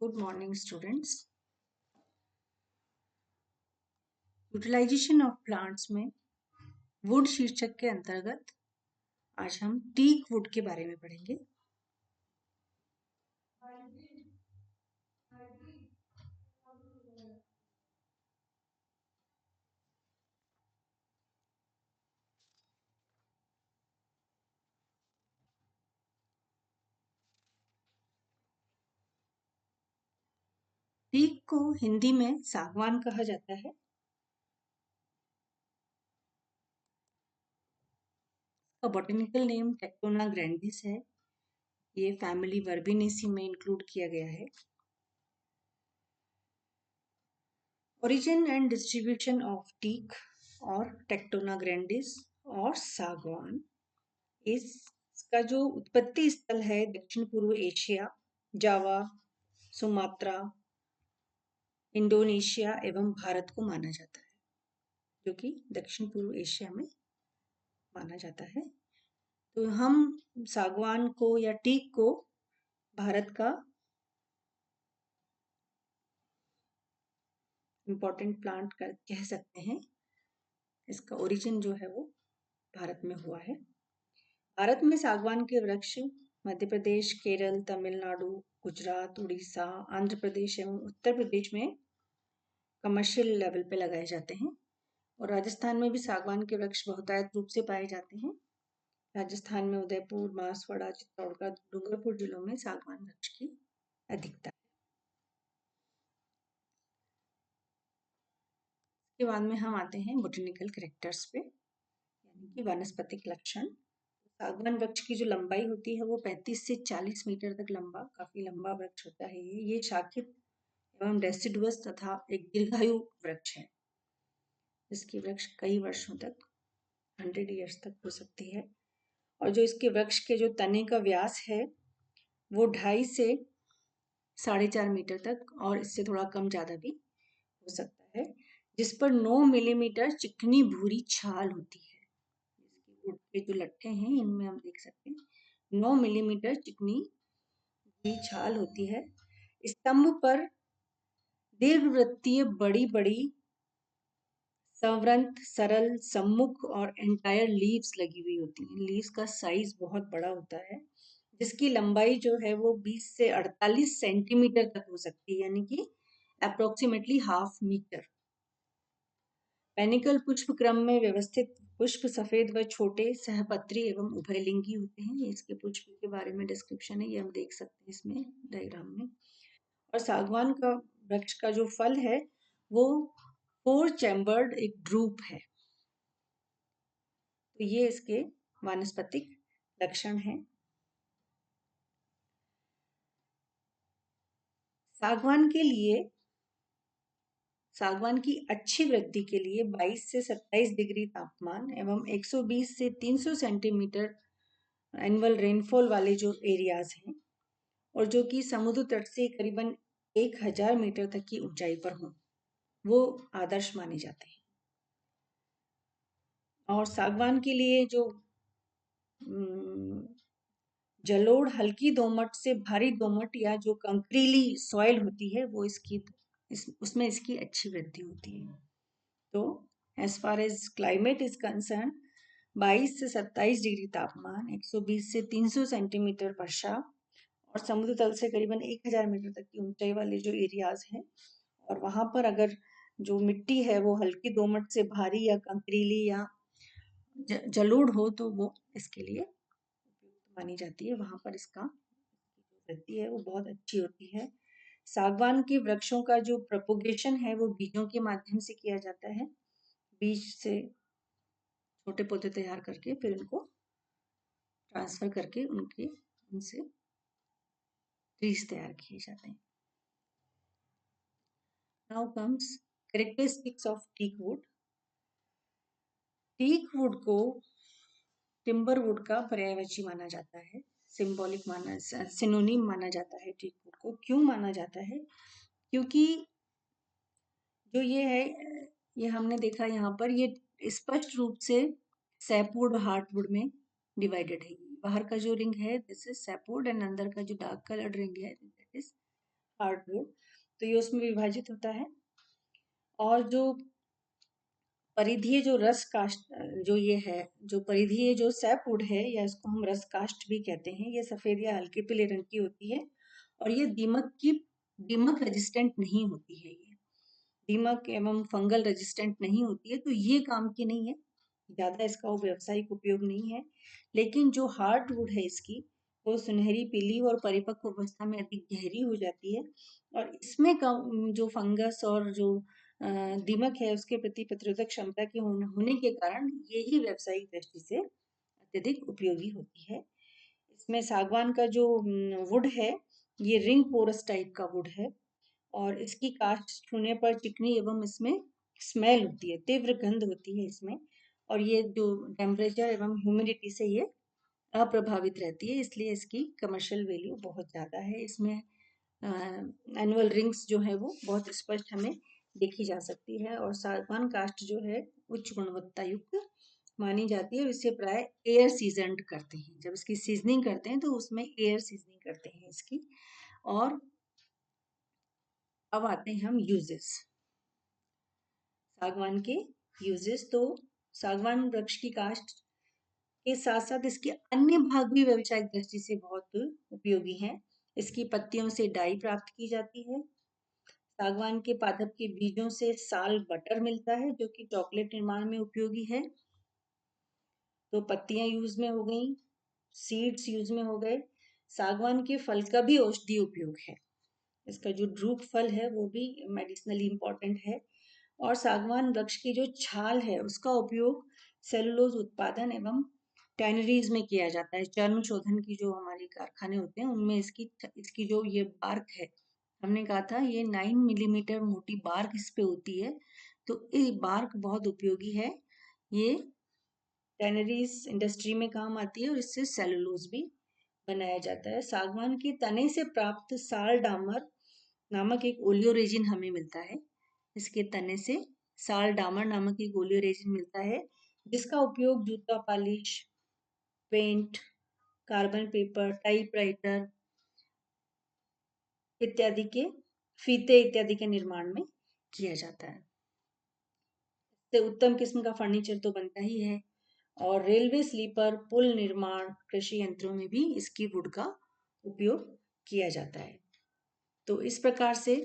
Good morning students. Utilization of plants में wood शीर्षक के अंतर्गत आज हम टीक वुड के बारे में पढ़ेंगे। टीक को हिंदी में सागवान कहा जाता है। इसका बॉटनिकल नेम टेक्टोना ग्रैंडिस है। ये फैमिली वर्बिनेसी में इंक्लूड किया गया है। Origin and distribution of teak और टेक्टोना ग्रैंडिस और सागवान, इसका जो उत्पत्ति स्थल है दक्षिण पूर्व एशिया, जावा, सुमात्रा, इंडोनेशिया एवं भारत को माना जाता है, जो कि दक्षिण पूर्व एशिया में माना जाता है। तो हम सागवान को या टीक को भारत का इम्पोर्टेंट प्लांट कह सकते हैं। इसका ओरिजिन जो है वो भारत में हुआ है। भारत में सागवान के वृक्ष मध्य प्रदेश, केरल, तमिलनाडु, गुजरात, उड़ीसा, आंध्र प्रदेश एवं उत्तर प्रदेश में कमर्शियल लेवल पे लगाए जाते हैं। और राजस्थान में भी सागवान के वृक्ष बहुतायत रूप से पाए जाते हैं। राजस्थान में उदयपुर, बांसवाड़ा, चित्तौड़गढ़, डूंगरपुर जिलों में सागवान वृक्ष की अधिकता है। इसके बाद में हम आते हैं बोटेनिकल कैरेक्टर्स पे, यानी कि वानस्पतिक लक्षण। सागवान वृक्ष की जो लंबाई होती है वो 35 से 40 मीटर तक लंबा, काफी लंबा वृक्ष होता है। ये शाखित एवं डेसिडुअस तथा एक दीर्घायु वृक्ष है। इसकी वृक्ष कई वर्षों तक 100 ईयर्स तक हो सकती है। और जो इसके वृक्ष के जो तने का व्यास है वो 2.5 से 4.5 मीटर तक और इससे थोड़ा कम ज्यादा भी हो सकता है, जिस पर 9 मिलीमीटर चिकनी भूरी छाल होती है। इसके वुड के जो लट्ठे हैं इनमें हम देख सकते हैं 9 मिलीमीटर चिकनी भूरी छाल होती है। स्तंभ पर दीर्घवृत्तीय बड़ी बड़ी संवृत, सरल, सम्मुख और एंटायर लीव्स लगी हुई होती हैं। लीव्स का साइज बहुत बड़ा होता है, जिसकी लंबाई जो है वो 20 से 48 सेंटीमीटर तक हो सकती है, यानी कि अप्रोक्सीमेटली हाफ मीटर। पेनिकल पुष्प क्रम में व्यवस्थित पुष्प सफेद व छोटे, सहपत्री एवं उभयलिंगी होते हैं। इसके पुष्प के बारे में डिस्क्रिप्शन है, ये हम देख सकते हैं इसमें डायग्राम में। और सागवान का वृक्ष का जो फल है वो 4 चैम्बर्ड एक ड्रूप है। तो ये इसके वानस्पतिक लक्षण हैं। सागवान की अच्छी वृद्धि के लिए 22 से 27 डिग्री तापमान एवं 120 से 300 सेंटीमीटर एनुअल रेनफॉल वाले जो एरियाज हैं और जो कि समुद्र तट से करीबन 1000 मीटर तक की ऊंचाई पर हों, वो आदर्श माने जाते हैं। और सागवान के लिए जो जलोढ़, हल्की दोमट से भारी दोमट या जो कंकरीली सॉइल होती है वो उसमें इसकी अच्छी वृद्धि होती है। तो as far as climate is concern, 22 से 27 डिग्री तापमान, 120 से 300 सेंटीमीटर वर्षा और समुद्र तल से करीबन 1000 मीटर तक की ऊंचाई वाले जो एरियाज हैं, और वहां पर अगर जो मिट्टी है वो हल्की दोमट से भारी या कंकरीली या जलोढ़ हो तो वो इसके लिए उपयुक्त मानी जाती है। वहां पर इसका वृद्धि है वो बहुत अच्छी होती है। सागवान के वृक्षों का जो प्रोपोगेशन है वो बीजों के माध्यम से किया जाता है। बीज से छोटे पौधे तैयार करके फिर उनको ट्रांसफर करके उनसे ट्रीज तैयार किए जाते हैं। Now comes characteristics of teak wood. Teak wood को टिम्बर वुड का पर्यायवाची माना जाता है, सिनोनिम माना जाता है। टीक वुड को क्यों माना जाता है? क्योंकि जो ये है, ये हमने देखा यहाँ पर, ये स्पष्ट रूप से सैपवुड, हार्टवुड में डिवाइडेड है। बाहर का जो रिंग है दिस इज सैपवुड एंड अंदर का जो डार्क कलर्ड रिंग है दैट इज हार्डवुड, तो ये उसमें विभाजित होता है। और जो परिधीय जो रस काष्ठ जो ये है, जो परिधीय जो सैपवुड है, या इसको हम रस काष्ठ भी कहते हैं, ये सफेद या हल्के पीले रंग की होती है और ये दीमक रेजिस्टेंट नहीं होती है। ये दीमक एवं फंगल रेजिस्टेंट नहीं होती है, तो ये काम की नहीं है, ज्यादा इसका व्यावसायिक उपयोग नहीं है। लेकिन जो हार्डवुड है इसकी, वो सुनहरी पीली और परिपक्व अवस्था में अधिक गहरी हो जाती है और इसमें कम जो फंगस और जो दीमक है उसके प्रति प्रतिरोधक क्षमता के होने के कारण ये ही व्यावसायिक दृष्टि से अत्यधिक उपयोगी होती है। इसमें सागवान का जो वुड है, ये रिंग पोरस टाइप का वुड है और इसकी काष्ठ छूने पर चिकनी एवं इसमें स्मेल होती है, तीव्र गंध होती है इसमें। और ये जो टेम्परेचर एवं ह्यूमिडिटी से ये अप्रभावित रहती है, इसलिए इसकी कमर्शियल वैल्यू बहुत ज़्यादा है। इसमें एनुअल रिंग्स जो है वो बहुत स्पष्ट हमें देखी जा सकती है। और सागवान काष्ठ जो है उच्च गुणवत्ता युक्त मानी जाती है और इसे प्राय एयर सीजनड करते हैं। जब इसकी सीजनिंग करते हैं तो उसमें एयर सीजनिंग करते हैं इसकी। और अब आते हैं हम यूजेस, सागवान के यूजेस। तो सागवान वृक्ष की काष्ठ के साथ साथ इसके अन्य भाग भी व्यवसायिक दृष्टि से बहुत उपयोगी हैं। इसकी पत्तियों से डाई प्राप्त की जाती है। सागवान के पादप के बीजों से साल बटर मिलता है जो कि चॉकलेट निर्माण में उपयोगी है। तो पत्तियां यूज में हो गई, सीड्स यूज में हो गए। सागवान के फल का भी औषधीय उपयोग है, इसका जो ड्रूप फल है वो भी मेडिसिनली इम्पोर्टेंट है। और सागवान वृक्ष की जो छाल है उसका उपयोग सेलुलोज उत्पादन एवं टैनरीज में किया जाता है। चर्म शोधन की जो हमारे कारखाने होते हैं उनमें इसकी इसकी जो ये बार्क है, हमने कहा था ये 9 मिलीमीटर मोटी बार्क इस पे होती है, तो ये बार्क बहुत उपयोगी है। ये टैनरीज इंडस्ट्री में काम आती है और इससे सेलुलोज भी बनाया जाता है। सागवान के तने से प्राप्त साल डामर नामक एक ओलियो रेजिन हमें मिलता है। इसके तने से साल डामर नामक एक ओलियो रेजिन मिलता है जिसका उपयोग जूता polish, paint, carbon paper, typewriter इत्यादि के फीते इत्यादि के निर्माण में किया जाता है। इससे उत्तम किस्म का फर्नीचर तो बनता ही है। और रेलवे स्लीपर, पुल निर्माण, कृषि यंत्रों में भी इसकी वुड का उपयोग किया जाता है। तो इस प्रकार से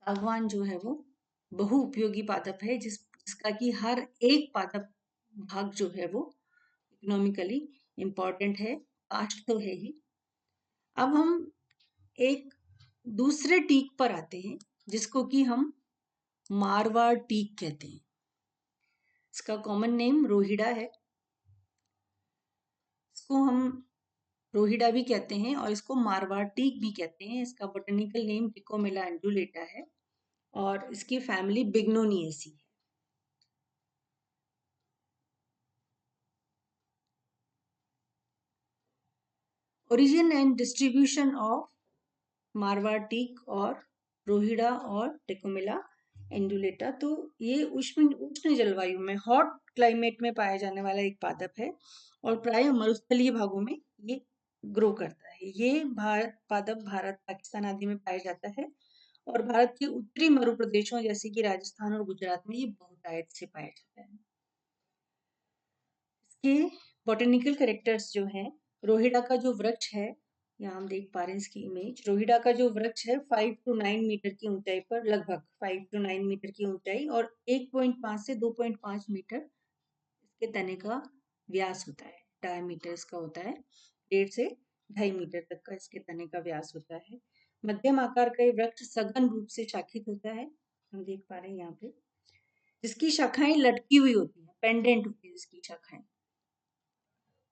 सागवान जो है वो बहु उपयोगी पादप है, जिसका कि हर एक पादप भाग जो है वो इकोनॉमिकली इम्पोर्टेंट है, काष्ठ तो है ही। अब हम एक दूसरे टीक पर आते हैं जिसको कि हम मारवाड़ टीक कहते हैं। इसका कॉमन नेम रोहिड़ा है। इसको हम रोहिड़ा भी कहते हैं और इसको मारवाड़ टीक भी कहते हैं। इसका बोटेनिकल नेम टिकोमेला एंडुलेटा है और इसकी फैमिली बिग्नोनिएसी है। Origin and distribution of Marwar teak और रोहिड़ा और टेकोमेला एंडुलेटा, तो ये उष्ण जलवायु में, हॉट क्लाइमेट में पाया जाने वाला एक पादप है और प्राय मरुस्थलीय भागों में ये ग्रो करता है। ये पादप भारत, पाकिस्तान आदि में पाया जाता है और भारत के उत्तरी मरु प्रदेशों जैसे कि राजस्थान और गुजरात में ये बहुतायत से पाया जाता है। इसके बॉटेनिकल कैरेक्टर्स जो हैं, रोहिड़ा का जो वृक्ष है, यहाँ हम देख पा रहे हैं इसकी इमेज। रोहिड़ा का जो वृक्ष है 5 to 9 मीटर की ऊंचाई पर, लगभग 5 to 9 मीटर की ऊंचाई और 1.5 से 2.5 मीटर इसके तने का व्यास होता है। डायमीटर इसका होता है 1.5 से 2.5 मीटर तक का इसके तने का व्यास होता है। मध्यम आकार का ये वृक्ष सघन रूप से शाखित होता है, हम देख पा रहे हैं यहाँ पे, जिसकी शाखाएं लटकी हुई होती है, पेंडेंट होती है इसकी शाखाएं।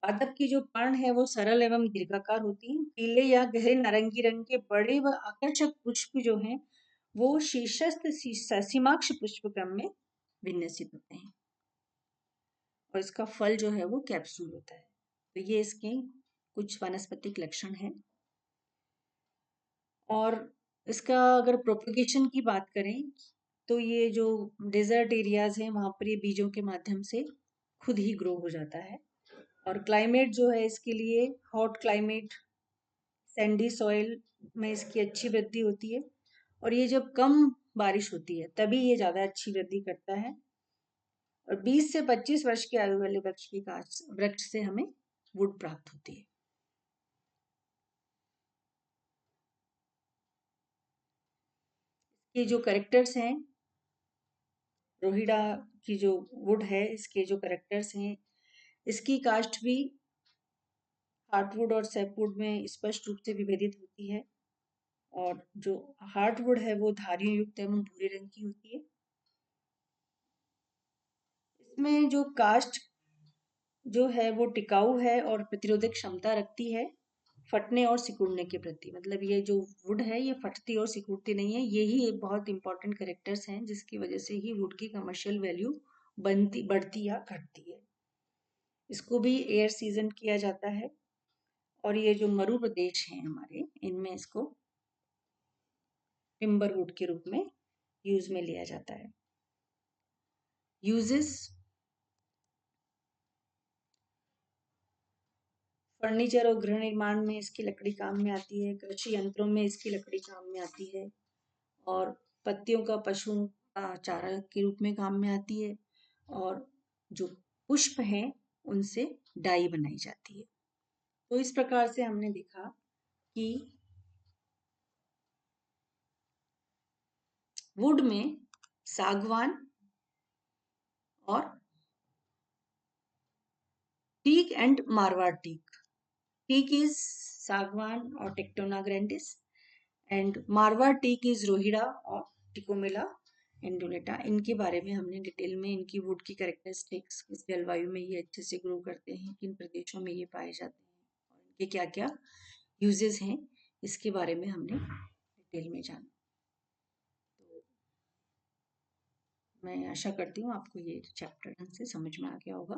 पादप की जो पर्ण है वो सरल एवं दीर्घाकार होती है। पीले या गहरे नारंगी रंग के बड़े व आकर्षक पुष्प जो हैं वो शीर्षस्थ सीमाक्ष पुष्प क्रम में विन्यसित होते हैं और इसका फल जो है वो कैप्सूल होता है। तो ये इसके कुछ वानस्पतिक लक्षण हैं। और इसका अगर प्रोपगेशन की बात करें तो ये जो डेजर्ट एरियाज हैं वहां पर ये बीजों के माध्यम से खुद ही ग्रो हो जाता है। और क्लाइमेट जो है इसके लिए हॉट क्लाइमेट सैंडी सॉइल में इसकी अच्छी वृद्धि होती है, और ये जब कम बारिश होती है तभी ये ज़्यादा अच्छी वृद्धि करता है। और 20 से 25 वर्ष की आयु वाले वृक्ष से हमें वुड प्राप्त होती है। ये जो करेक्टर्स हैं, रोहिड़ा की जो वुड है, इसके जो करेक्टर्स हैं, इसकी कास्ट भी हार्टवुड और सैपवुड में स्पष्ट रूप से विभेदित होती है। और जो हार्टवुड है वो धारियों युक्त एवं भूरे रंग की होती है। इसमें जो कास्ट जो है वो टिकाऊ है और प्रतिरोधक क्षमता रखती है फटने और सिकुड़ने के प्रति। मतलब ये जो वुड है ये फटती और सिकुड़ती नहीं है। यही एक बहुत इंपॉर्टेंट कैरेक्टर्स हैं जिसकी वजह से ही वुड की कमर्शियल वैल्यू बढ़ती या घटती है। इसको भी एयर सीजन किया जाता है, और ये जो मरु प्रदेश हैं हमारे, इनमें इसको टिम्बर वुड के रूप में यूज में लिया जाता है। यूजेस: फर्नीचर और गृह निर्माण में इसकी लकड़ी काम में आती है। कृषि यंत्रों में इसकी लकड़ी काम में आती है, और पत्तियों का पशुओं का चारा के रूप में काम में आती है। और जो पुष्प हैं उनसे डाई बनाई जाती है। तो इस प्रकार से हमने देखा कि वुड में सागवान और teak and Marwar teak. Teak is sagwan और tectona grandis, and Marwar teak is rohida और टिकोमेला इंडोनेटा। इनके बारे में हमने डिटेल में, इनकी वुड की कैरेक्टरिस्टिक्स, किस जलवायु में ये अच्छे से ग्रो करते हैं, किन प्रदेशों में ये पाए जाते हैं, और इनके क्या क्या यूजेस हैं, इसके बारे में हमने डिटेल में जाना। तो मैं आशा करती हूँ आपको ये चैप्टर ढंग से समझ में आ गया होगा।